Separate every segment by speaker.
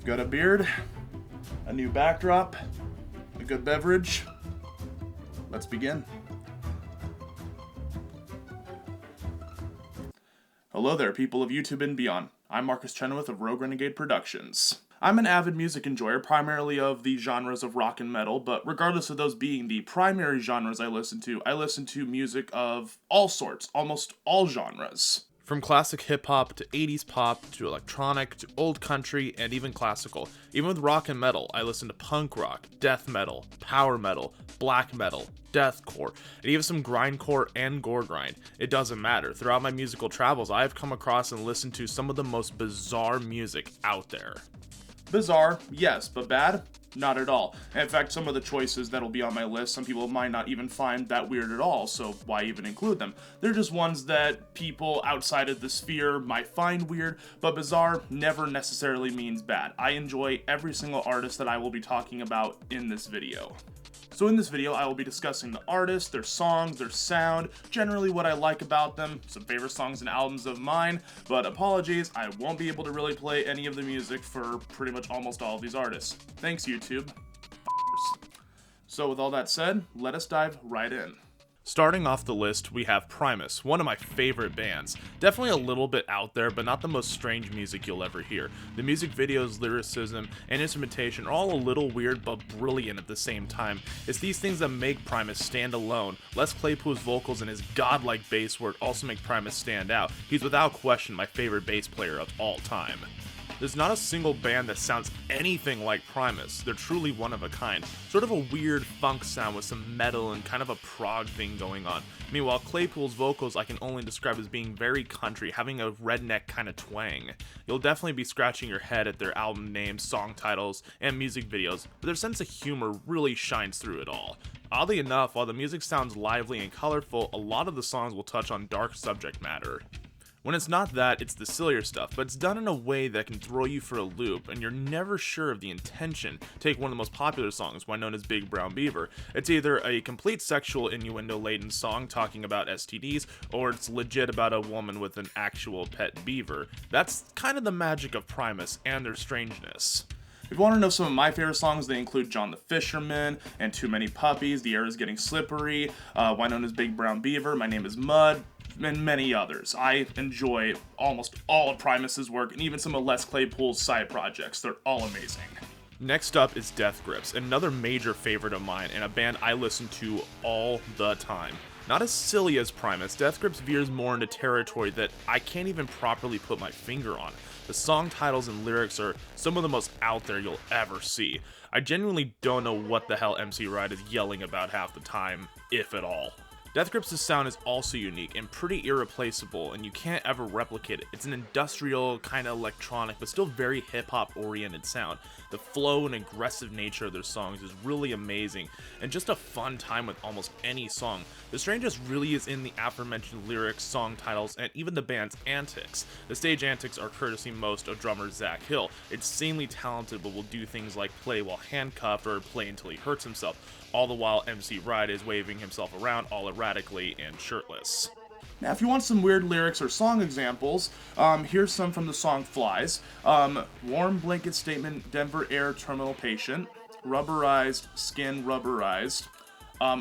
Speaker 1: Got a beard, a new backdrop, a good beverage. Let's begin. Hello there, people of YouTube and beyond. I'm Marcus Chenoweth of Rogue Renegade Productions. I'm an avid music enjoyer, primarily of the genres of rock and metal, but regardless of those being the primary genres I listen to music of all sorts, almost all genres. From classic hip-hop to 80s pop to electronic to old country and even classical. Even with rock and metal, I listen to punk rock, death metal, power metal, black metal, deathcore, and even some grindcore and gore grind. It doesn't matter. Throughout my musical travels, I have come across and listened to some of the most bizarre music out there. Bizarre, yes, but bad? Not at all. In fact, some of the choices that'll be on my list, some people might not even find that weird at all, so why even include them? They're just ones that people outside of the sphere might find weird, but bizarre never necessarily means bad. I enjoy every single artist that I will be talking about in this video. So in this video, I will be discussing the artists, their songs, their sound, generally what I like about them, some favorite songs and albums of mine, but apologies, I won't be able to really play any of the music for pretty much almost all of these artists. Thanks, YouTube. So with all that said, let us dive right in. Starting off the list, we have Primus, one of my favorite bands. Definitely a little bit out there, but not the most strange music you'll ever hear. The music videos, lyricism, and instrumentation are all a little weird but brilliant at the same time. It's these things that make Primus stand alone. Les Claypool's vocals and his godlike bass work also make Primus stand out. He's without question my favorite bass player of all time. There's not a single band that sounds anything like Primus. They're truly one of a kind. Sort of a weird funk sound with some metal and kind of a prog thing going on. Meanwhile, Claypool's vocals I can only describe as being very country, having a redneck kind of twang. You'll definitely be scratching your head at their album names, song titles, and music videos, but their sense of humor really shines through it all. Oddly enough, while the music sounds lively and colorful, a lot of the songs will touch on dark subject matter. When it's not that, it's the sillier stuff, but it's done in a way that can throw you for a loop, and you're never sure of the intention. Take one of the most popular songs, one known as Big Brown Beaver. It's either a complete sexual innuendo-laden song talking about STDs, or it's legit about a woman with an actual pet beaver. That's kind of the magic of Primus and their strangeness. If you want to know some of my favorite songs, they include John the Fisherman and Too Many Puppies, The Air is Getting Slippery, one known as Big Brown Beaver, My Name is Mud, and many others. I enjoy almost all of Primus's work and even some of Les Claypool's side projects. They're all amazing. Next up is Death Grips, another major favorite of mine and a band I listen to all the time. Not as silly as Primus, Death Grips veers more into territory that I can't even properly put my finger on. The song titles and lyrics are some of the most out there you'll ever see. I genuinely don't know what the hell MC Ride is yelling about half the time, if at all. Death Grips' sound is also unique and pretty irreplaceable, and you can't ever replicate it. It's an industrial, kind of electronic, but still very hip-hop oriented sound. The flow and aggressive nature of their songs is really amazing, and just a fun time with almost any song. The strangest really is in the aforementioned lyrics, song titles, and even the band's antics. The stage antics are courtesy most of drummer Zach Hill. Insanely talented, but will do things like play while handcuffed or play until he hurts himself, all the while MC Ride is waving himself around all erratically and shirtless. Now, if you want some weird lyrics or song examples, here's some from the song Flies. Warm blanket statement, Denver Air Terminal Patient. Rubberized, skin rubberized.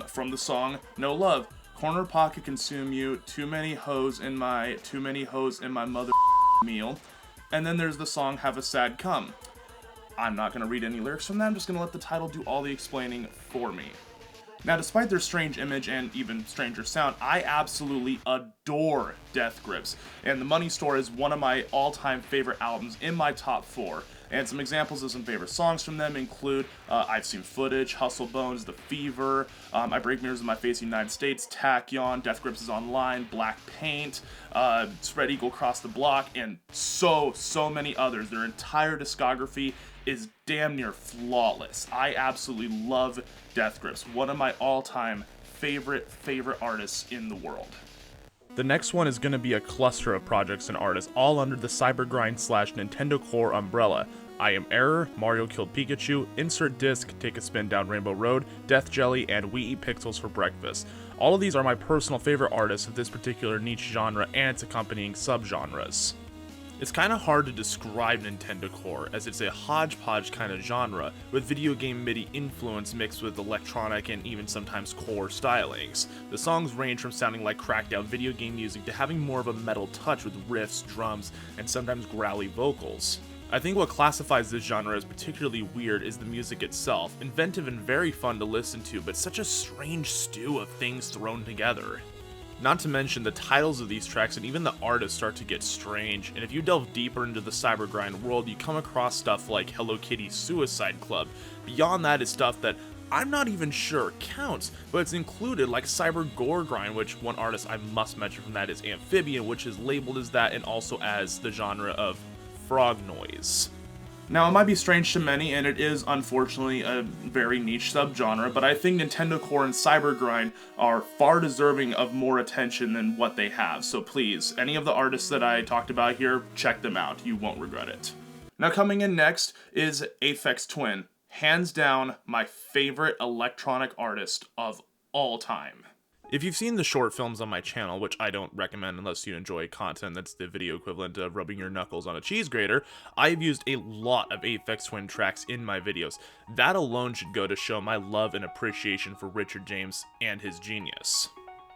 Speaker 1: From the song No Love, corner pocket consume you, too many hoes in my mother meal. And then there's the song Have a Sad Come. I'm not going to read any lyrics from that, I'm just going to let the title do all the explaining for me. Now, despite their strange image and even stranger sound, I absolutely adore Death Grips, and The Money Store is one of my all-time favorite albums in my top 4. And some examples of some favorite songs from them include I've Seen Footage, Hustle Bones, The Fever, I Break Mirrors in My Face, United States, Tachyon, Death Grips is Online, Black Paint, Spread Eagle Across the Block, and so many others. Their entire discography is damn near flawless. I absolutely love Death Grips, one of my all-time favorite artists in the world. The next one is going to be a cluster of projects and artists, all under the Cybergrind / Nintendo Core umbrella. I Am Error, Mario Killed Pikachu, Insert Disc, Take a Spin Down Rainbow Road, Death Jelly, and We Eat Pixels for Breakfast. All of these are my personal favorite artists of this particular niche genre and its accompanying subgenres. It's kind of hard to describe Nintendo Core, as it's a hodgepodge kind of genre, with video game MIDI influence mixed with electronic and even sometimes core stylings. The songs range from sounding like cracked out video game music to having more of a metal touch with riffs, drums, and sometimes growly vocals. I think what classifies this genre as particularly weird is the music itself, inventive and very fun to listen to, but such a strange stew of things thrown together. Not to mention the titles of these tracks and even the artists start to get strange, and if you delve deeper into the cybergrind world, you come across stuff like Hello Kitty's Suicide Club. Beyond that is stuff that I'm not even sure counts, but it's included, like Cyber Gore Grind, which one artist I must mention from that is Amphibian, which is labeled as that and also as the genre of frog noise. Now, it might be strange to many, and it is unfortunately a very niche subgenre, but I think Nintendo Core and Cybergrind are far deserving of more attention than what they have, so please, any of the artists that I talked about here, check them out, you won't regret it. Now coming in next is Aphex Twin, hands down my favorite electronic artist of all time. If you've seen the short films on my channel, which I don't recommend unless you enjoy content that's the video equivalent of rubbing your knuckles on a cheese grater, I've used a lot of Aphex Twin tracks in my videos. That alone should go to show my love and appreciation for Richard James and his genius.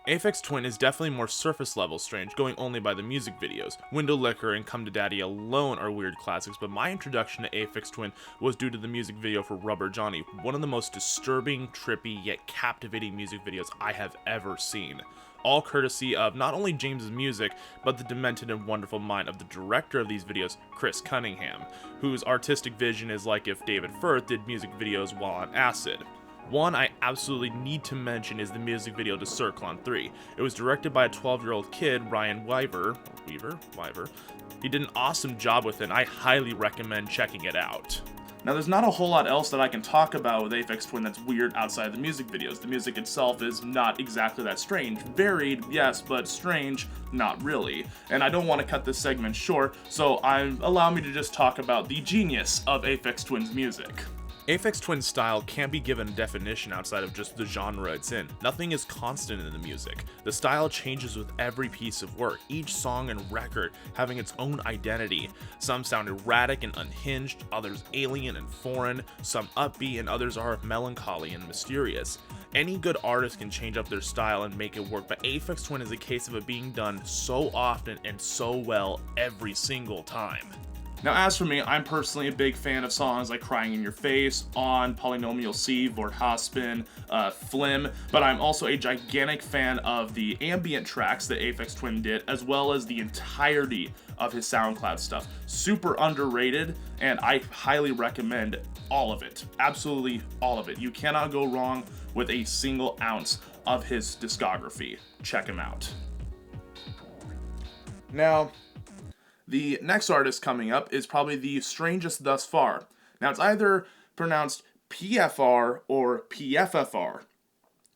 Speaker 1: Aphex Twin is definitely more surface level strange, going only by the music videos. Window Licker and Come to Daddy alone are weird classics, but my introduction to Aphex Twin was due to the music video for Rubber Johnny, one of the most disturbing, trippy, yet captivating music videos I have ever seen. All courtesy of not only James's music, but the demented and wonderful mind of the director of these videos, Chris Cunningham, whose artistic vision is like if David Firth did music videos while on acid. One I absolutely need to mention is the music video to Circlone 3. It was directed by a 12-year-old kid, Ryan Wyver. He did an awesome job with it, and I highly recommend checking it out. Now, there's not a whole lot else that I can talk about with Aphex Twin that's weird outside the music videos. The music itself is not exactly that strange. Varied, yes, but strange, not really. And I don't want to cut this segment short, so allow me to just talk about the genius of Aphex Twin's music. Aphex Twin's style can't be given a definition outside of just the genre it's in. Nothing is constant in the music. The style changes with every piece of work, each song and record having its own identity. Some sound erratic and unhinged, others alien and foreign, some upbeat, and others are melancholy and mysterious. Any good artist can change up their style and make it work, but Aphex Twin is a case of it being done so often and so well every single time. Now, as for me, I'm personally a big fan of songs like Crying in Your Face, On, Polynomial C, Vort Haspin, Flim, but I'm also a gigantic fan of the ambient tracks that Aphex Twin did, as well as the entirety of his SoundCloud stuff. Super underrated, and I highly recommend all of it. Absolutely all of it. You cannot go wrong with a single ounce of his discography. Check him out. Now, the next artist coming up is probably the strangest thus far. Now, it's either pronounced PFR or PFFR.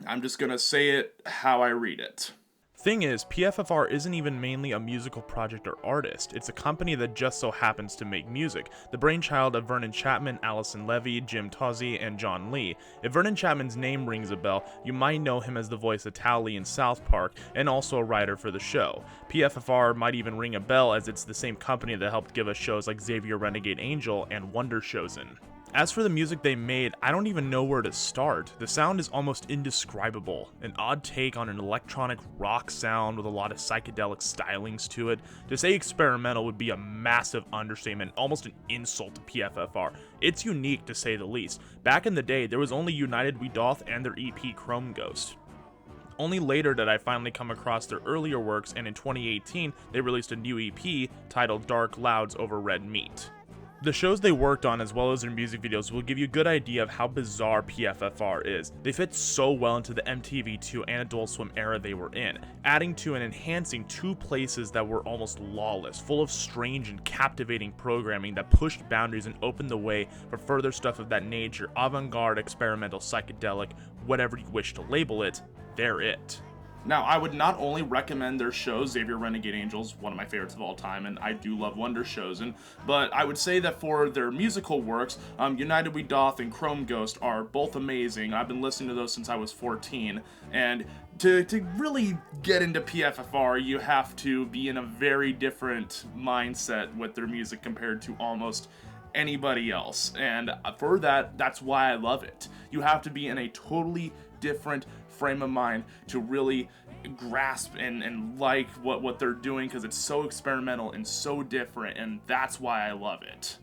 Speaker 1: I'm just gonna say it how I read it. Thing is, PFFR isn't even mainly a musical project or artist. It's a company that just so happens to make music, the brainchild of Vernon Chapman, Allison Levy, Jim Tozzi, and John Lee. If Vernon Chapman's name rings a bell, you might know him as the voice of Tally in South Park, and also a writer for the show. PFFR might even ring a bell, as it's the same company that helped give us shows like Xavier Renegade Angel and Wonder Chosen. As for the music they made, I don't even know where to start. The sound is almost indescribable. An odd take on an electronic rock sound with a lot of psychedelic stylings to it. To say experimental would be a massive understatement, almost an insult to PFFR. It's unique to say the least. Back in the day, there was only United We Doth and their EP Chrome Ghost. Only later did I finally come across their earlier works, and in 2018, they released a new EP titled Dark Clouds Over Red Meat. The shows they worked on, as well as their music videos, will give you a good idea of how bizarre PFFR is. They fit so well into the MTV2 and Adult Swim era they were in, adding to and enhancing two places that were almost lawless, full of strange and captivating programming that pushed boundaries and opened the way for further stuff of that nature, avant-garde, experimental, psychedelic, whatever you wish to label it, they're it. Now, I would not only recommend their shows, Xavier Renegade Angels, one of my favorites of all time, and I do love Wonder Chosen, but I would say that for their musical works, United We Doth and Chrome Ghost are both amazing. I've been listening to those since I was 14, and to really get into PFFR, you have to be in a very different mindset with their music compared to almost anybody else, and for that's why I love it. You have to be in a totally different frame of mind to really grasp and like what they're doing, because it's so experimental and so different, and that's why I love it.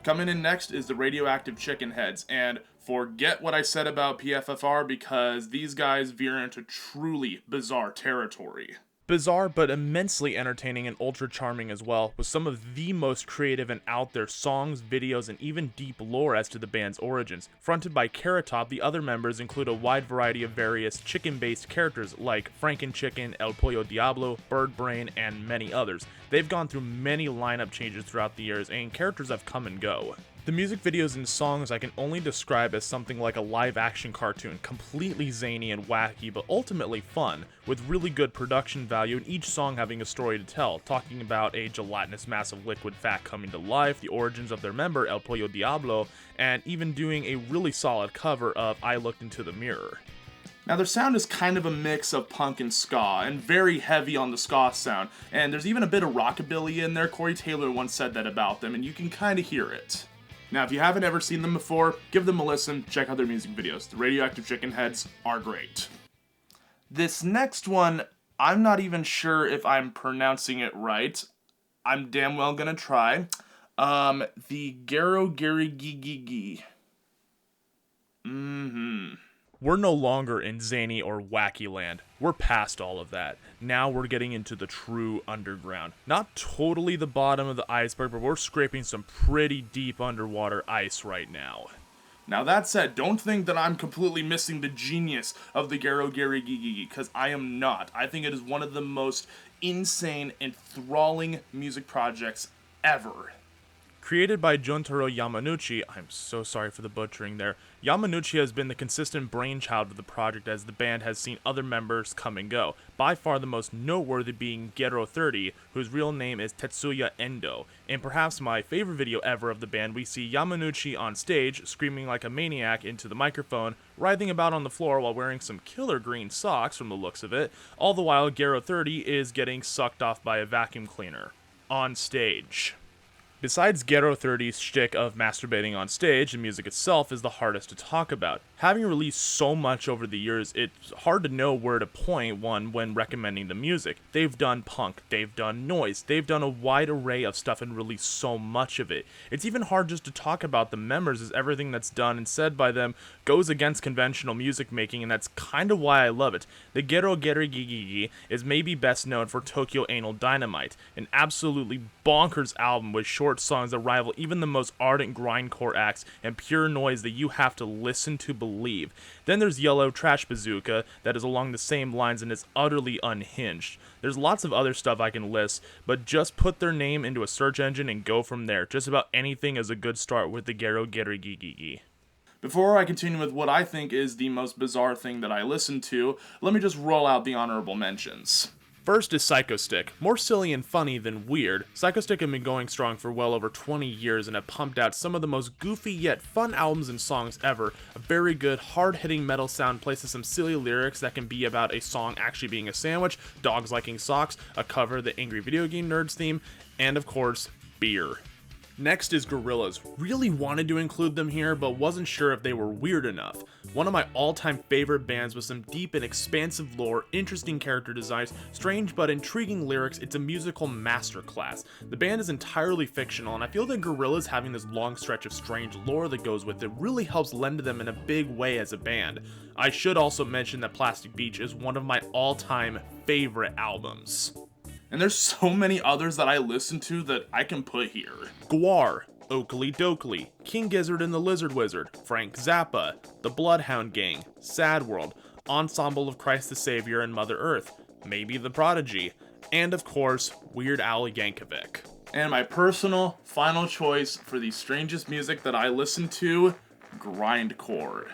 Speaker 1: Coming in next is the Radioactive Chicken Heads, and forget what I said about PFFR, because these guys veer into truly bizarre territory. Bizarre, but immensely entertaining and ultra charming as well, with some of the most creative and out there songs, videos, and even deep lore as to the band's origins. Fronted by Carrot Top, the other members include a wide variety of various chicken-based characters like Franken Chicken, El Pollo Diablo, Bird Brain, and many others. They've gone through many lineup changes throughout the years, and characters have come and go. The music videos and songs I can only describe as something like a live-action cartoon, completely zany and wacky, but ultimately fun, with really good production value and each song having a story to tell, talking about a gelatinous mass of liquid fat coming to life, the origins of their member El Pollo Diablo, and even doing a really solid cover of I Looked Into the Mirror. Now, their sound is kind of a mix of punk and ska, and very heavy on the ska sound, and there's even a bit of rockabilly in there. Corey Taylor once said that about them, and you can kind of hear it. Now, if you haven't ever seen them before, give them a listen, check out their music videos. The Radioactive Chicken Heads are great. This next one, I'm not even sure if I'm pronouncing it right. I'm damn well gonna try. The Garo Gary Gigi. We're no longer in zany or wacky land. We're past all of that. Now we're getting into the true underground. Not totally the bottom of the iceberg, but we're scraping some pretty deep underwater ice right now. Now that said, don't think that I'm completely missing the genius of the Garo Gary Gigi, because I am not. I think it is one of the most insane, enthralling music projects ever. Created by Juntaro Yamanouchi, I'm so sorry for the butchering there, Yamanouchi has been the consistent brainchild of the project as the band has seen other members come and go, by far the most noteworthy being Gero 30, whose real name is Tetsuya Endo. In perhaps my favorite video ever of the band, we see Yamanouchi on stage, screaming like a maniac into the microphone, writhing about on the floor while wearing some killer green socks from the looks of it, all the while Gero 30 is getting sucked off by a vacuum cleaner. On stage. Besides Gero 30's shtick of masturbating on stage, the music itself is the hardest to talk about. Having released so much over the years, it's hard to know where to point one when recommending the music. They've done punk, they've done noise, they've done a wide array of stuff and released so much of it. It's even hard just to talk about the members, as everything that's done and said by them goes against conventional music making, and that's kind of why I love it. The Gero Geri Gigi is maybe best known for Tokyo Anal Dynamite, an absolutely bonkers album with short songs that rival even the most ardent grindcore acts and pure noise that you have to listen to believe. Then there's Yellow Trash Bazooka that is along the same lines and is utterly unhinged. There's lots of other stuff I can list, but just put their name into a search engine and go from there. Just about anything is a good start with the Gero Geri Gigi. Before I continue with what I think is the most bizarre thing that I listen to, let me just roll out the honorable mentions. First is Psychostick. More silly and funny than weird, Psychostick have been going strong for well over 20 years and have pumped out some of the most goofy yet fun albums and songs ever. A very good, hard-hitting metal sound places some silly lyrics that can be about a song actually being a sandwich, dogs liking socks, a cover of the Angry Video Game Nerds theme, and of course, beer. Next is Gorillaz. Really wanted to include them here, but wasn't sure if they were weird enough. One of my all-time favorite bands with some deep and expansive lore, interesting character designs, strange but intriguing lyrics. It's a musical masterclass. The band is entirely fictional, and I feel that Gorillaz having this long stretch of strange lore that goes with it really helps lend to them in a big way as a band. I should also mention that Plastic Beach is one of my all-time favorite albums. And there's so many others that I listen to that I can put here. Gwar, Oakley Dokley, King Gizzard and the Lizard Wizard, Frank Zappa, The Bloodhound Gang, Sad World, Ensemble of Christ the Savior and Mother Earth, maybe The Prodigy, and of course, Weird Al Yankovic. And my personal final choice for the strangest music that I listen to, grindcore.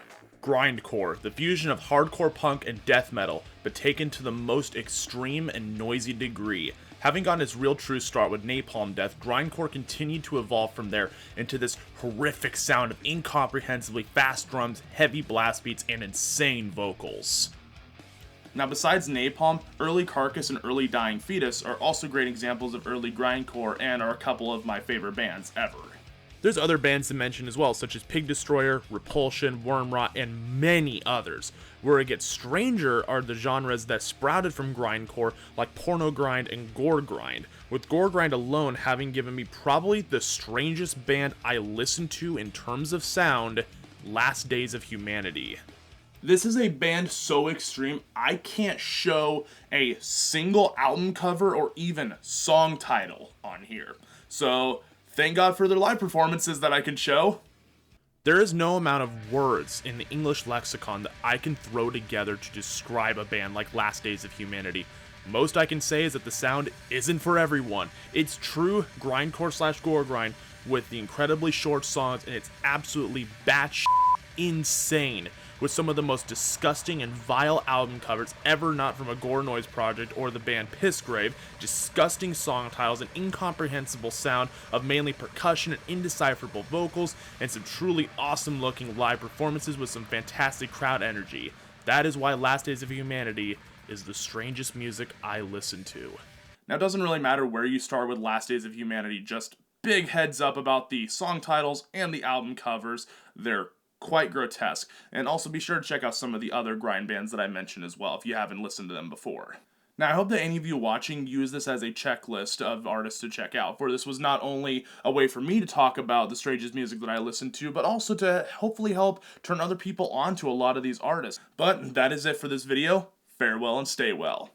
Speaker 1: Grindcore, the fusion of hardcore punk and death metal, but taken to the most extreme and noisy degree. Having gotten its real true start with Napalm Death, Grindcore continued to evolve from there into this horrific sound of incomprehensibly fast drums, heavy blast beats, and insane vocals. Now besides Napalm, early Carcass and early Dying Fetus are also great examples of early grindcore and are a couple of my favorite bands ever. There's other bands to mention as well, such as Pig Destroyer, Repulsion, Wormrot, and many others. Where it gets stranger are the genres that sprouted from grindcore, like porno grind and gore grind, with gore grind alone having given me probably the strangest band I listened to in terms of sound, Last Days of Humanity. This is a band so extreme, I can't show a single album cover or even song title on here. So, thank God for their live performances that I can show. There is no amount of words in the English lexicon that I can throw together to describe a band like Last Days of Humanity. Most I can say is that the sound isn't for everyone. It's true grindcore / gore grind with the incredibly short songs, and it's absolutely batshit insane, with some of the most disgusting and vile album covers ever, not from a Gore Noise project or the band Pissgrave, disgusting song titles, and incomprehensible sound of mainly percussion and indecipherable vocals, and some truly awesome looking live performances with some fantastic crowd energy. That is why Last Days of Humanity is the strangest music I listen to. Now it doesn't really matter where you start with Last Days of Humanity, just big heads up about the song titles and the album covers. They're quite grotesque, and also be sure to check out some of the other grind bands that I mentioned as well if you haven't listened to them before. Now I hope that any of you watching use this as a checklist of artists to check out, for this was not only a way for me to talk about the strangest music that I listen to, but also to hopefully help turn other people on to a lot of these artists. But that is it for this video. Farewell and stay well.